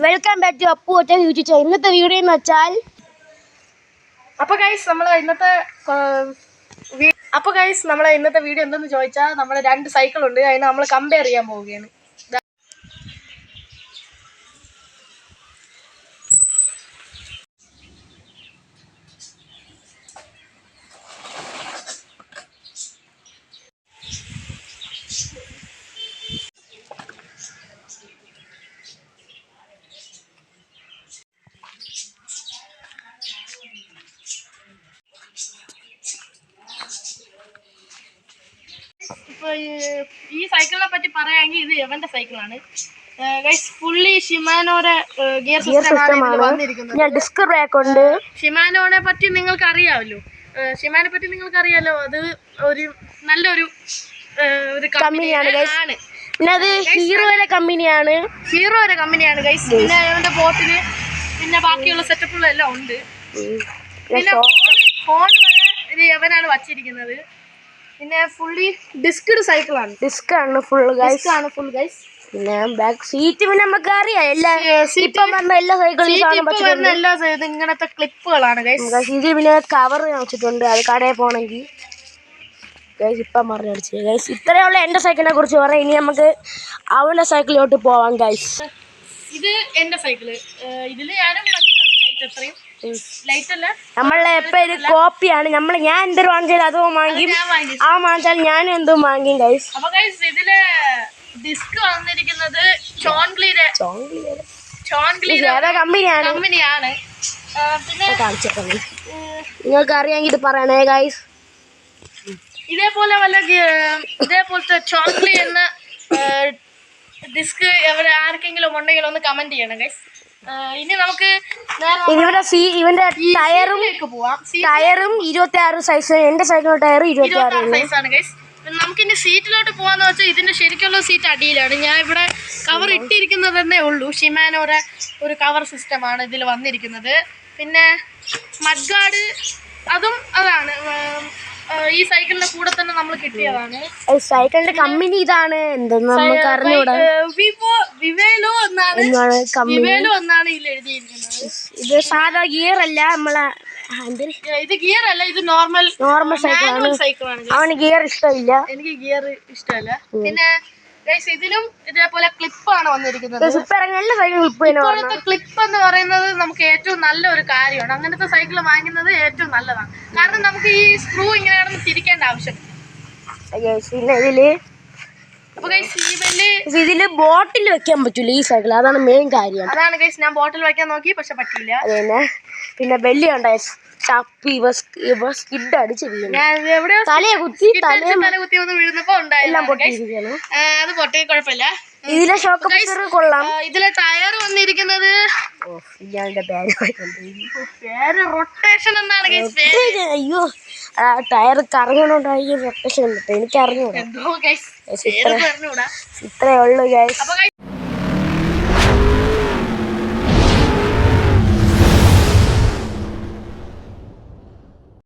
Welcome back to Appu ഒറ്റ YouTube channel. ഇന്നത്തെ video എന്ന് വെച്ചാൽ നമ്മളെ ഇന്നത്തെ വീഡിയോ എന്തെന്ന് ചോദിച്ചാൽ നമ്മൾ 2 സൈക്കിൾ ഉണ്ട്, അതിന് നമ്മൾ കമ്പയർ ചെയ്യാൻ പോവുകയാണ്. ഇപ്പോൾ ഈ സൈക്കിളിനെ പറ്റി പറയുകയാണെങ്കിൽ ഇത് എവന്റെ സൈക്കിളാണ് ഫുള്ളി ഷിമാനോയുടെ ഗിയർ സിസ്റ്റമാണ് വന്നിരിക്കുന്നത്. ഡിസ്ക് ബ്രേക്ക് ഉണ്ട്. ഷിമാനോനെ പറ്റി നിങ്ങൾക്ക് അറിയാമല്ലോ, അത് ഒരു നല്ലൊരു കമ്പനിയാണ്. പിന്നെ അത് ഹീറോയുടെ കമ്പനിയാണ് ഗൈസ്. പിന്നെ അവന്റെ ബോട്ടില് പിന്നെ ബാക്കിയുള്ള സെറ്റപ്പുകളും എല്ലാം ഉണ്ട്. പിന്നെ ഫോൺ വരെ ഇത് എവനാണ് വച്ചിരിക്കുന്നത്. പിന്നെ ഫുള്ളി ഡിസ്ക്ഡ് സൈക്കിളാണ്, ഡിസ്കാണ് ഫുൾ ഗൈസ്. പിന്നെ ബാക്ക് സീറ്റ് പിന്നെ നമുക്ക് അറിയാം എല്ലാ സൈക്കിളും ഇങ്ങനത്തെ ക്ലിപ്പുകളാണ് ഗൈസ്. ഇത് പിന്നെ കവർ വെച്ചിട്ടുണ്ട്, അത് കടയിൽ പോണെങ്കിൽ ഗൈസ്. ഇപ്പം പറഞ്ഞടിച്ചു ഗൈസ്. ഇത്രയുള്ള എൻ്റെ സൈക്കിളിനെ കുറിച്ച് പറയാം. ഇനി നമുക്ക് അവൻ്റെ സൈക്കിളിലോട്ട് പോവാം ഗൈസ്. ഇത് എൻ്റെ സൈക്കിള്. ഇതില് ഞാനും വച്ചിട്ടുണ്ട് ലൈറ്റ്. അത്രയും ലൈറ്റ് അല്ല, നമ്മളെ എപ്പോ ഇത് കോപ്പിയാണ്. ഞാൻ എന്തൊരു വാങ്ങിച്ചാൽ അതും വാങ്ങി, ആ വാങ്ങിച്ചാൽ ഞാനും എന്തും വാങ്ങി ഗൈസ്. അപ്പൊ ഗൈസ് ഇതില് ഡിസ്ക് വന്നിരിക്കുന്നത് ചോൺഗ്ലിയുടെ കമ്പനിയാണ്. പിന്നെ നിങ്ങൾക്ക് അറിയാമെങ്കിൽ ഇത് പറയണേ ഗൈസ്. ഇതേപോലത്തെ ചോൺഗ്ലി എന്ന ഡിസ്ക് ആർക്കെങ്കിലും ഉണ്ടെങ്കിൽ ഒന്ന് കമന്റ് ചെയ്യണം ഗൈസ്. ഇനി നമുക്ക് ഇവന്റെ ടയറും 26 സൈസ്. എന്റെ സൈക്കിളിന്റെ ടയർ 26 സൈസാണ് ഗൈസ്. നമുക്കിനി സീറ്റിലോട്ട് പോകാന്ന് വെച്ചാൽ ഇതിന്റെ ശരിക്കുള്ള സീറ്റ് അടിയിലാണ്. ഞാൻ ഇവിടെ കവർ ഇട്ടിരിക്കുന്നതന്നെ ഉള്ളൂ. ഷിമാനോയുടെ ഒരു കവർ സിസ്റ്റമാണ് ഇതിൽ വന്നിരിക്കുന്നത്. പിന്നെ മഡ്ഗാർഡ് അതും അതാണ് ഈ സൈക്കിളിന്റെ കൂടെ തന്നെ നമ്മൾ കിട്ടിയതാണ്. സൈക്കിളിന്റെ കമ്പനി ഇതാണ്, എന്തെന്ന് നമുക്ക് അറിഞ്ഞൂടാ. വിവേലോ എന്നാണ് ഇതിൽ എഴുതിയിരിക്കുന്നത്. ഇത് സാധാ ഗിയർ അല്ല, ഇത് ഗിയർ അല്ല, ഇത് നോർമൽ സൈക്കിളാണ്. അവന് ഗിയർ ഇഷ്ടമില്ല, എനിക്ക് ഗിയർ ഇഷ്ടമല്ല. പിന്നെ ഇതിലും ഇതേപോലെ ക്ലിപ്പാണ് വന്നിരിക്കുന്നത്. ഇപ്പോഴത്തെ ക്ലിപ്പ് എന്ന് പറയുന്നത് നമുക്ക് ഏറ്റവും നല്ലൊരു കാര്യമാണ്. അങ്ങനത്തെ സൈക്കിൾ വാങ്ങുന്നത് ഏറ്റവും നല്ലതാണ്. കാരണം നമുക്ക് ഈ സ്ക്രൂ ഇങ്ങനെ തിരിക്കേണ്ട ആവശ്യം. ഇതില് ബോട്ടിൽ വെക്കാൻ പറ്റൂല ഈ സൈക്കിൾ, അതാണ് മെയിൻ കാര്യം. അതാണ് ഗൈസ്, ഞാൻ ബോട്ടിൽ വെക്കാൻ നോക്കി, പക്ഷെ പറ്റിയില്ല. അതന്നെ. പിന്നെ ബെല്ലി ഉണ്ടായി സ്കിഡ് അടിച്ച് തലയെ കുത്തി ഒന്ന് വീഴുന്നപ്പോ അത് പൊട്ടി, കുഴപ്പമില്ല. ഇതിലെ ഷോക്ക് അബ്സോർബർ കൊള്ളാം. ഇതിലെ ടയർ വന്നിരിക്കുന്നത് റൊട്ടേഷൻ എന്നാണ്. അയ്യോ, ടയർ കറങ്ങണോണ്ടായി റൊട്ടേഷൻ. എനിക്ക് അറിഞ്ഞൂടാ, ഇത്രേ ഉള്ളു ഗൈസ്.